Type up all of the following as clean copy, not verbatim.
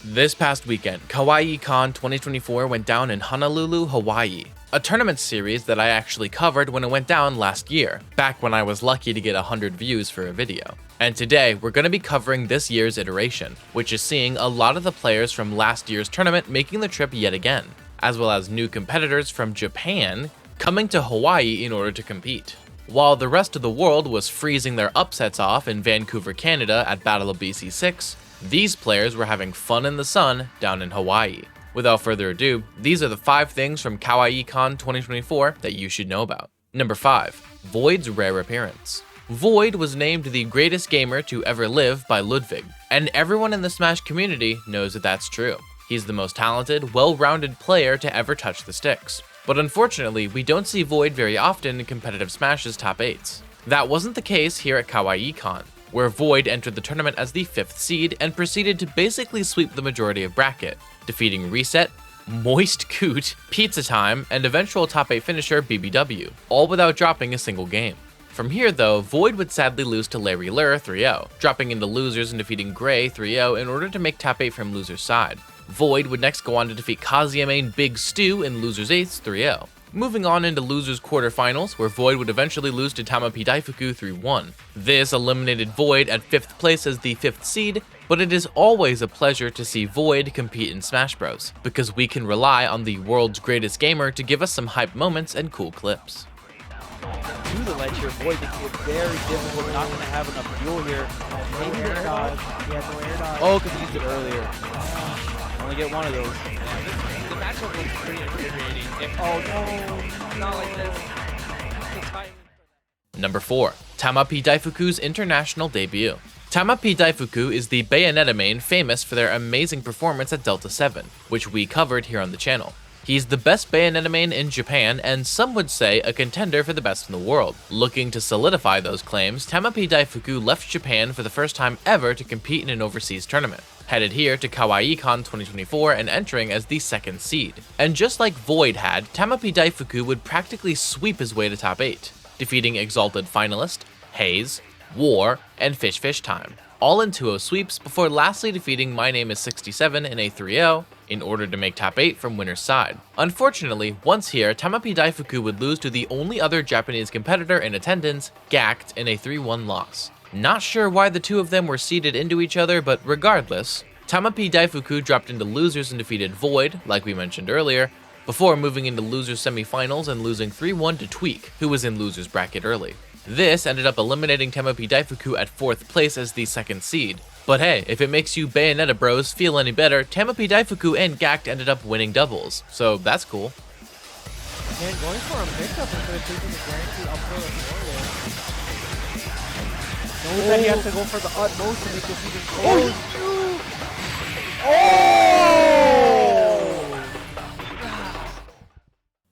This past weekend, Kawaii Kon 2024 went down in Honolulu, Hawaii. A tournament series that I actually covered when it went down last year, back when I was lucky to get 100 views for a video. And today, we're going to be covering this year's iteration, which is seeing a lot of the players from last year's tournament making the trip yet again, as well as new competitors from Japan coming to Hawaii in order to compete. While the rest of the world was freezing their upsets off in Vancouver, Canada at Battle of BC 6, these players were having fun in the sun down in Hawaii. Without further ado, these are the 5 things from Kawaii Kon 2024 that you should know about. Number 5. Void's rare appearance. Void was named the greatest gamer to ever live by Ludwig, and everyone in the Smash community knows that that's true. He's the most talented, well-rounded player to ever touch the sticks. But unfortunately, we don't see Void very often in competitive Smash's top 8s. That wasn't the case here at Kawaii Kon, where Void entered the tournament as the 5th seed and proceeded to basically sweep the majority of bracket, defeating Reset, Moist Coot, Pizza Time, and eventual top 8 finisher BBW, all without dropping a single game. From here though, Void would sadly lose to Larrylur 3-0, dropping into losers and defeating Gray 3-0 in order to make top 8 from loser's side. Void would next go on to defeat Kazuya Big Stew in losers 8s 3-0. Moving on into losers quarterfinals, where Void would eventually lose to Tamap 3-1. This eliminated Void at 5th place as the 5th seed, but it is always a pleasure to see Void compete in Smash Bros, because we can rely on the world's greatest gamer to give us some hype moments and cool clips. To the ledge here, Void making it very difficult, not going to have enough fuel here. Maybe air dodge. He has no air dodge. Oh, because he used it earlier. Only get one of those. The matchup looks pretty infuriating. Oh no, Not like this. Number 4. Tamap Daifuku's international debut. Tamap Daifuku is the Bayonetta main famous for their amazing performance at Delta 7, which we covered here on the channel. He's the best Bayonetta main in Japan, and some would say a contender for the best in the world. Looking to solidify those claims, Tamap Daifuku left Japan for the first time ever to compete in an overseas tournament, headed here to Kawaii Kon 2024 and entering as the 2nd seed. And just like Void had, Tamap Daifuku would practically sweep his way to top 8, defeating Exalted finalist, Haze, War, and Fish Time, all in 2-0 sweeps before lastly defeating My Name is 67 in a 3-0 in order to make top 8 from winner's side. Unfortunately, once here, Tamap Daifuku would lose to the only other Japanese competitor in attendance, Gacked, in a 3-1 loss. Not sure why the two of them were seeded into each other, but regardless, Tamap Daifuku dropped into losers and defeated Void, like we mentioned earlier, before moving into losers semifinals and losing 3-1 to Tweak, who was in losers bracket early. This ended up eliminating Tamap Daifuku at 4th place as the 2nd seed. But hey, if it makes you Bayonetta bros feel any better, Tamap Daifuku and Gacked ended up winning doubles, so that's cool. And going for a mix-up instead of taking the guaranteed up throw at the knows that he has to go for the utmost to make this even close.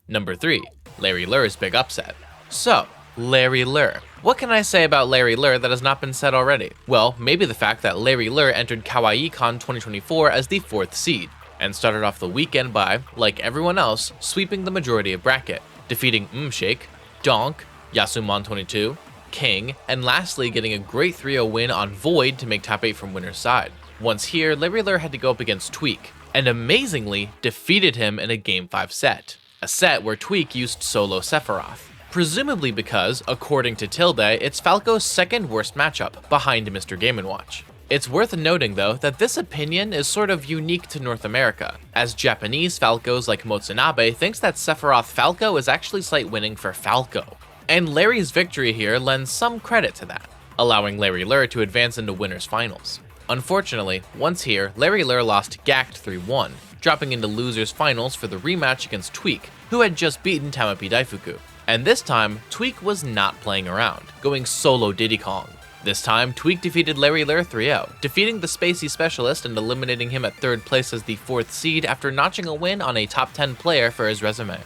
Number 3. Larrylur's big upset. So, Larrylur. What can I say about Larrylur that has not been said already? Well, maybe the fact that Larrylur entered Kawaii Kon 2024 as the 4th seed, and started off the weekend by, like everyone else, sweeping the majority of bracket, defeating Shake, Donk, Yasumon22, King, and lastly getting a great 3-0 win on Void to make top 8 from winner's side. Once here, Larrylur had to go up against Tweak, and amazingly defeated him in a Game 5 set. A set where Tweak used solo Sephiroth. Presumably because, according to Tilde, it's Falco's 2nd worst matchup, behind Mr. Game & Watch. It's worth noting though that this opinion is sort of unique to North America, as Japanese Falcos like Motsunabe thinks that Sephiroth Falco is actually slight winning for Falco. And Larry's victory here lends some credit to that, allowing Larrylur to advance into winners finals. Unfortunately, once here, Larrylur lost Gacked 3-1, dropping into losers finals for the rematch against Tweak, who had just beaten Tamap Daifuku. And this time, Tweak was not playing around, going solo Diddy Kong. This time, Tweak defeated Larrylur 3-0, defeating the Spacey Specialist and eliminating him at 3rd place as the 4th seed after notching a win on a top 10 player for his resume.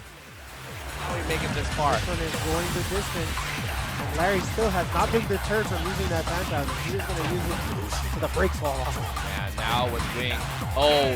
how we make it this far. This one is going the distance. And Larry still has not been deterred from using that Phantasm. He is going to use it to the brakes fall off. And now with Wing. Oh,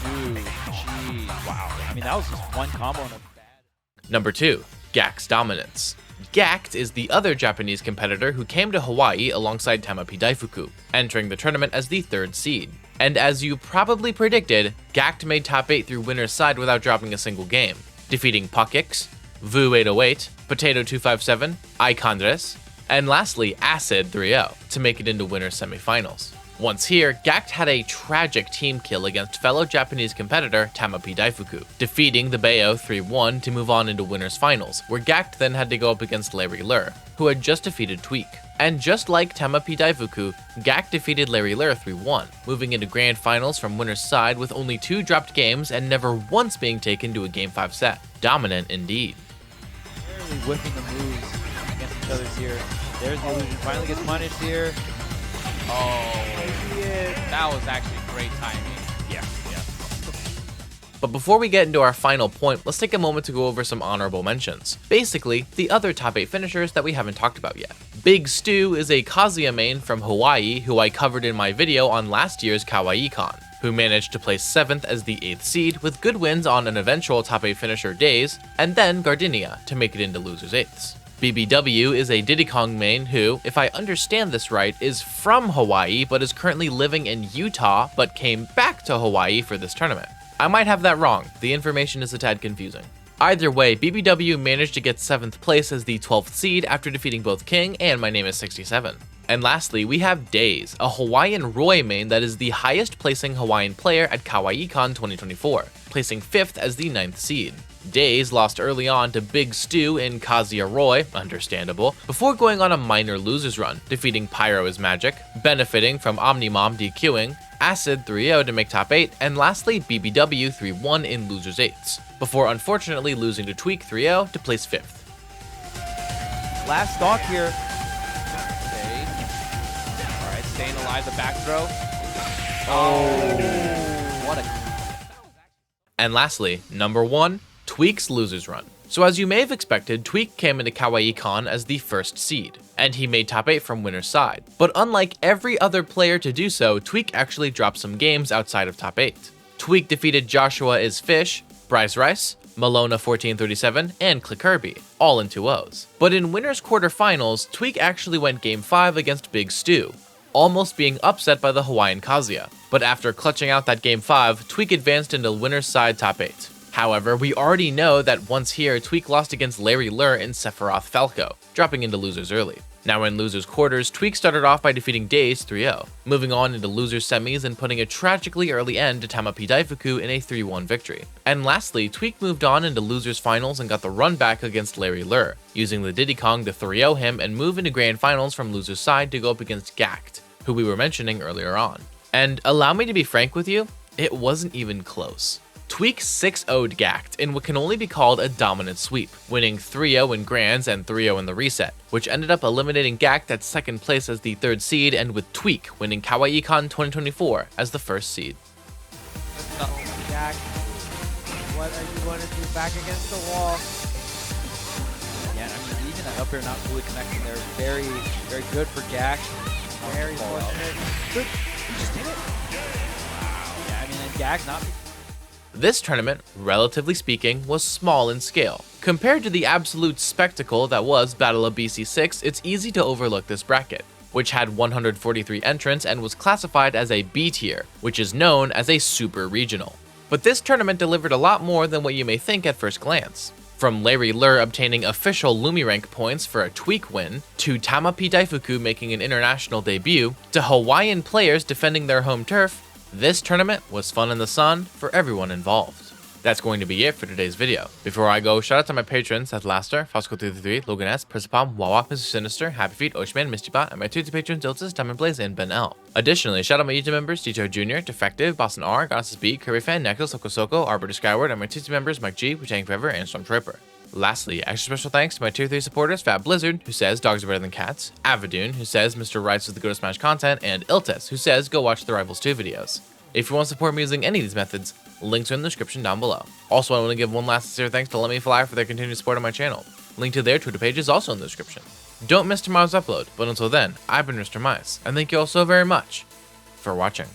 dude. Jeez. Wow. I mean, that was just one combo and a bad. Number 2. Gakus Dominance. Gacked is the other Japanese competitor who came to Hawaii alongside Tamap Daifuku, entering the tournament as the 3rd seed. And as you probably predicted, Gact made top 8 through winner's side without dropping a single game, defeating Puckix, Vu808, Potato257, Icondres, and lastly Acid 3-0 to make it into winner's semifinals. Once here, Gact had a tragic team kill against fellow Japanese competitor Tamap Daifuku, defeating the Bayo 3-1 to move on into winners finals, where Gact then had to go up against Larrylur, who had just defeated Tweak. And just like Tamap Daifuku, Gact defeated Larrylur 3-1, moving into grand finals from winner's side with only 2 dropped games and never once being taken to a Game 5 set. Dominant indeed. Barely whipping the moves against each other's here. There's the illusion, finally gets punished here. Oh, that was actually great timing. Yeah. But before we get into our final point, let's take a moment to go over some honorable mentions. Basically, the other top 8 finishers that we haven't talked about yet. Big Stu is a Kazuya main from Hawaii who I covered in my video on last year's Kawaii Kon, who managed to place 7th as the 8th seed with good wins on an eventual top 8 finisher Days, and then Gardenia to make it into losers 8ths. BBW is a Diddy Kong main who, if I understand this right, is from Hawaii but is currently living in Utah but came back to Hawaii for this tournament. I might have that wrong, the information is a tad confusing. Either way, BBW managed to get 7th place as the 12th seed after defeating both King and My Name is 67. And lastly, we have Days, a Hawaiian Roy main that is the highest placing Hawaiian player at Kawaii Kon 2024, placing 5th as the 9th seed. Days lost early on to Big Stu in Kazuya Roy, understandable, before going on a minor losers run, defeating Pyro is Magic, benefiting from Omnimom DQing, Acid 3-0 to make top 8, and lastly BBW 3-1 in losers 8ths, before unfortunately losing to Tweak 3-0 to place 5th. Last stock here. Okay. All right, staying alive, the back throw. Oh, what a... And lastly, number 1, Tweak's losers run. So as you may have expected, Tweak came into Kawaii Kon as the 1st seed, and he made top 8 from winner's side. But unlike every other player to do so, Tweak actually dropped some games outside of top 8. Tweak defeated Joshua is Fish, Bryce Rice, Malona 1437, and Click Kirby, all in 2-0s. But in winners quarterfinals, Tweak actually went game 5 against Big Stu, almost being upset by the Hawaiian Kazuya. But after clutching out that game 5, Tweak advanced into winner's side top 8. However, we already know that once here, Tweak lost against Larrylur in Sephiroth Falco, dropping into losers early. Now in losers quarters, Tweak started off by defeating Days 3-0, moving on into losers semis and putting a tragically early end to Tamap Daifuku in a 3-1 victory. And lastly, Tweak moved on into losers finals and got the run back against Larrylur, using the Diddy Kong to 3-0 him and move into grand finals from losers side to go up against Gact, who we were mentioning earlier on. And allow me to be frank with you, it wasn't even close. Tweak 6-0'd Gact in what can only be called a dominant sweep, winning 3-0 in grands and 3-0 in the reset, which ended up eliminating Gact at 2nd place as the 3rd seed and with Tweak winning Kawaii Kon 2024 as the 1st seed. Gact, what are you going to do back against the wall? Yeah, and I mean, even that up air not fully connecting there, very, very good for Gact. Very fortunate. Good. He just did it. Wow. Yeah, I mean, and Gact not... This tournament, relatively speaking, was small in scale. Compared to the absolute spectacle that was Battle of BC6, it's easy to overlook this bracket, which had 143 entrants and was classified as a B tier, which is known as a super regional. But this tournament delivered a lot more than what you may think at first glance. From Larrylur obtaining official Lumi rank points for a Tweak win, to Tamap Daifuku making an international debut, to Hawaiian players defending their home turf, this tournament was fun in the sun for everyone involved. That's going to be it for today's video. Before I go, shout out to my patrons, Seth Laster, Fosco33, Logan S, Persipalm, Wawa, Mr. Sinister, Happy Feet, Oshman, Mistybot, and my 2 patrons, Diltis, Diamond Blaze, and Ben L. Additionally, shout out my YouTube members, Tito Jr., Defective, Boston R, Gakus B, Kirby Fan, Necklace, Soko, Arbor to Skyward, and my 2 members, Mike G, Wuchang Forever, and Stormtrooper. Lastly, extra special thanks to my tier 3 supporters, Fat Blizzard, who says dogs are better than cats, Avadoon, who says Mr. Rights is the go-to Smash content, and Iltis, who says go watch the Rivals 2 videos. If you want to support me using any of these methods, links are in the description down below. Also, I want to give one last sincere thanks to Let Me Fly for their continued support on my channel. Link to their Twitter page is also in the description. Don't miss tomorrow's upload, but until then, I've been Mr. Mice, and thank you all so very much for watching.